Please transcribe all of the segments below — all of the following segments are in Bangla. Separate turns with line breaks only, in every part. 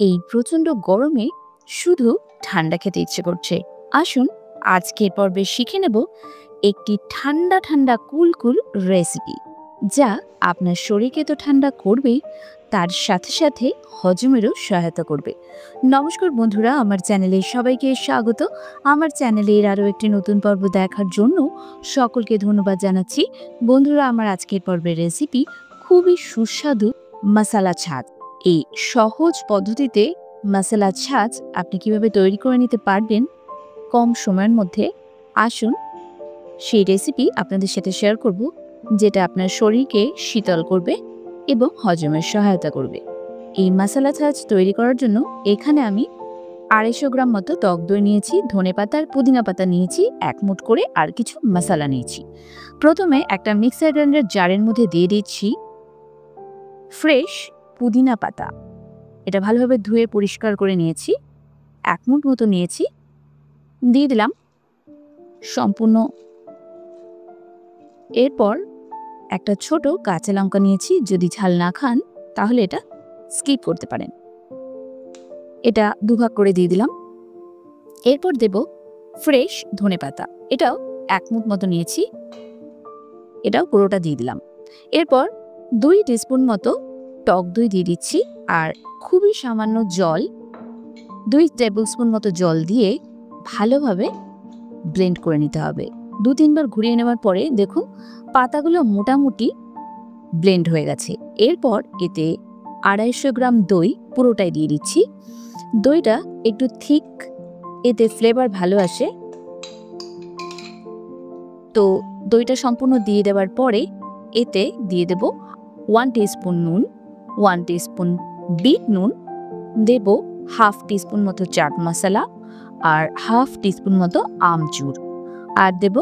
এই প্রচন্ড গরমে শুধু ঠান্ডা খেতে ইচ্ছে করছে। আসুন আজকের পর্বে শিখে নেব একটি ঠান্ডা ঠান্ডা কুল রেসিপি, যা আপনার শরীরকে তো ঠান্ডা করবেই, তার সাথে সাথে হজমেরও সহায়তা করবে। নমস্কার বন্ধুরা, আমার চ্যানেলে সবাইকে স্বাগত। আমার চ্যানেলের আরও একটি নতুন পর্ব দেখার জন্য সকলকে ধন্যবাদ জানাচ্ছি। বন্ধুরা, আমার আজকের পর্বের রেসিপি খুবই সুস্বাদু মশালা ছাঁচ। এই সহজ পদ্ধতিতে মশালা ছাঁচ আপনি কিভাবে তৈরি করে নিতে পারবেন কম সময়ের মধ্যে, আসুন সেই রেসিপি আপনাদের সাথে শেয়ার করব, যেটা আপনার শরীরকে শীতল করবে এবং হজমের সহায়তা করবে। এই মশালা ছাঁচ তৈরি করার জন্য এখানে আমি 250 গ্রাম মতো টক দই নিয়েছি, ধনেপাতা আর পুদিনা পাতা নিয়েছি 1 মুঠ করে, আর কিছু মশলা নিয়েছি। প্রথমে একটা মিক্সার গ্রাইন্ডার জারের মধ্যে দিয়ে দিচ্ছি ফ্রেশ পুদিনা পাতা। এটা ভালোভাবে ধুয়ে পরিষ্কার করে নিয়েছি, 1 মুঠ মতো নিয়েছি। দিয়ে দিলাম সম্পূর্ণ। এরপর একটা ছোট কাঁচা লঙ্কা নিয়েছি, যদি ঝাল না খান তাহলে এটা স্কিপ করতে পারেন। এটা দুভাগ করে দিয়ে দিলাম। এরপর দেব ফ্রেশ ধনেপাতা, এটাও 1 মুঠ মতো নিয়েছি, এটাও পুরোটা দিয়ে দিলাম। এরপর 2 টিস্পুন মতো টক দই দিয়ে দিচ্ছি, আর খুবই সামান্য জল, 2 টেবিল স্পুন মতো জল দিয়ে ভালোভাবে ব্লেন্ড করে নিতে হবে। 2-3 বার ঘুরিয়ে নেওয়ার পরে দেখুন পাতাগুলো মোটামুটি ব্লেন্ড হয়ে গেছে। এরপর এতে 250 গ্রাম দই পুরোটাই দিয়ে দিচ্ছি। দইটা একটু থিক, এতে ফ্লেভার ভালো আসে। তো দইটা সম্পূর্ণ দিয়ে দেওয়ার পরে এতে দিয়ে দেব 1 টিস্পুন নুন, 1 টিস্পুন বিট নুন, দেব হাফ টিস্পুন মতো চাট মশলা আর হাফ টিস্পুন মতো আমচুর, আর দেব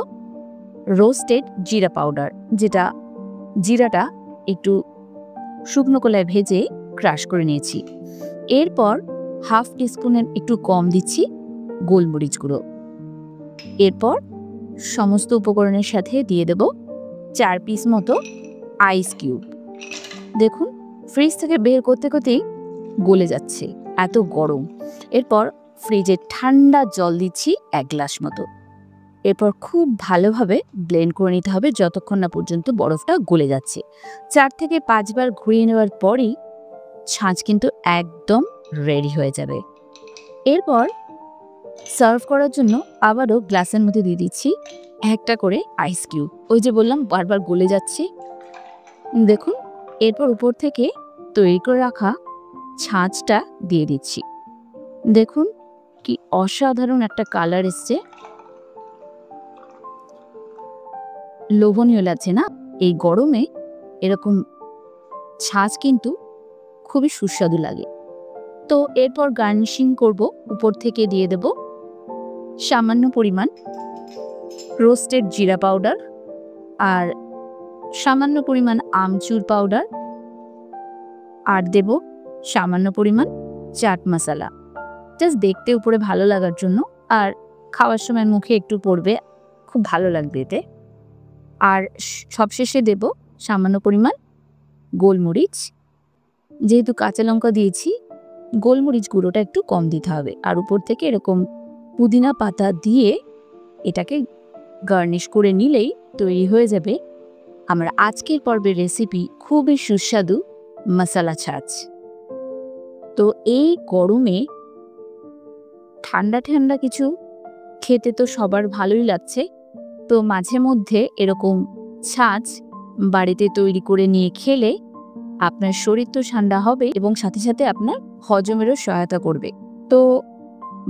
রোস্টেড জিরা পাউডার, যেটা জিরাটা একটু শুকনো কলায় ভেজে ক্রাশ করে নিয়েছি। এরপর হাফ টিস্পুনের একটু কম দিচ্ছি গোলমরিচ গুঁড়ো। এরপর সমস্ত উপকরণের সাথে দিয়ে দেব 4 পিস মতো আইস কিউব। দেখুন ফ্রিজ থেকে বের করতে করতেই গলে যাচ্ছে, এত গরম। এরপর ফ্রিজে ঠান্ডা জল দিচ্ছি 1 গ্লাস মতো। এরপর খুব ভালোভাবে ব্লেন্ড করে নিতে হবে যতক্ষণ না পর্যন্ত বরফটা গলে যাচ্ছে। 4 থেকে 5 বার ঘুরিয়ে নেওয়ার পরেই ছাঁচ কিন্তু একদম রেডি হয়ে যাবে। এরপর সার্ভ করার জন্য আবারও গ্লাসের মধ্যে দিয়ে দিচ্ছি একটা করে আইস কিউব। ওই যে বললাম বারবার গলে যাচ্ছে, দেখুন। এরপর উপর থেকে তৈরি করে রাখা ছাঁচটা দিয়ে দিচ্ছি। দেখুন কি অসাধারণ একটা কালার এসছে, লোভনীয় লাগছে না? এই গরমে এরকম ছাঁচ কিন্তু খুবই সুস্বাদু লাগে। তো এরপর গার্নিশিং করব, উপর থেকে দিয়ে দেব সামান্য পরিমাণ রোস্টেড জিরা পাউডার আর সামান্য পরিমাণ আমচুর পাউডার, আর দেব সামান্য পরিমাণ চাট মশলা, জাস্ট দেখতে উপরে ভালো লাগার জন্য, আর খাওয়ার সময় মুখে একটু পড়বে, খুব ভালো লাগবে এতে। আর সবশেষে দেব সামান্য পরিমাণ গোলমরিচ। যেহেতু কাঁচা লঙ্কা দিয়েছি, গোলমরিচ গুঁড়োটা একটু কম দিতে হবে। আর উপর থেকে এরকম পুদিনা পাতা দিয়ে এটাকে গার্নিশ করে নিলেই তৈরি হয়ে যাবে আমার আজকের পর্বের রেসিপি, খুবই সুস্বাদু মশালা ছাঁচ। তো এই গরমে ঠান্ডা ঠান্ডা কিছু খেতে তো সবার ভালোই লাগছে, তো মাঝে মধ্যে এরকম ছাঁচ বাড়িতে তৈরি করে নিয়ে খেলে আপনার শরীর তো ঠান্ডা হবে এবং সাথে সাথে আপনার হজমেরও সহায়তা করবে। তো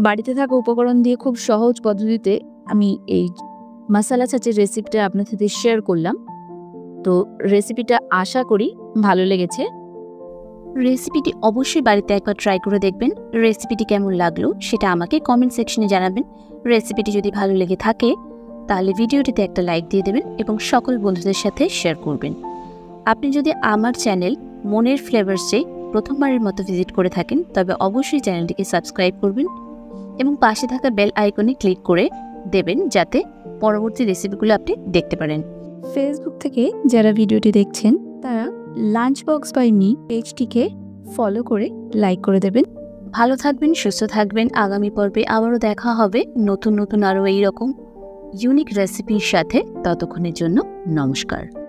বাড়িতে থাকা উপকরণ দিয়ে খুব সহজ পদ্ধতিতে আমি এই মশালা ছাঁচের রেসিপিটা আপনার সাথে শেয়ার করলাম। তো রেসিপিটা আশা করি ভালো লেগেছে।
রেসিপিটি অবশ্যই বাড়িতে একবার ট্রাই করে দেখবেন। রেসিপিটি কেমন লাগলো সেটা আমাকে কমেন্ট সেকশনে জানাবেন। রেসিপিটি যদি ভালো লেগে থাকে তাহলে ভিডিওটিতে একটা লাইক দিয়ে দেবেন এবং সকল বন্ধুদের সাথে শেয়ার করবেন। আপনি যদি আমার চ্যানেল মনের ফ্লেভার্সে প্রথমবারের মতো ভিজিট করে থাকেন তবে অবশ্যই চ্যানেলটিকে সাবস্ক্রাইব করবেন এবং পাশে থাকা বেল আইকনে ক্লিক করে দেবেন, যাতে পরবর্তী রেসিপিগুলো আপনি দেখতে পারেন।
ফেসবুক থেকে যারা ভিডিওটি দেখছেন তারা লাঞ্চ বক্স বাই মি পেজটিকে ফলো করে লাইক করে দেবেন।
ভালো থাকবেন, সুস্থ থাকবেন। আগামী পর্বে আবারও দেখা হবে নতুন নতুন আরও এইরকম ইউনিক রেসিপির সাথে। ততক্ষণের জন্য নমস্কার।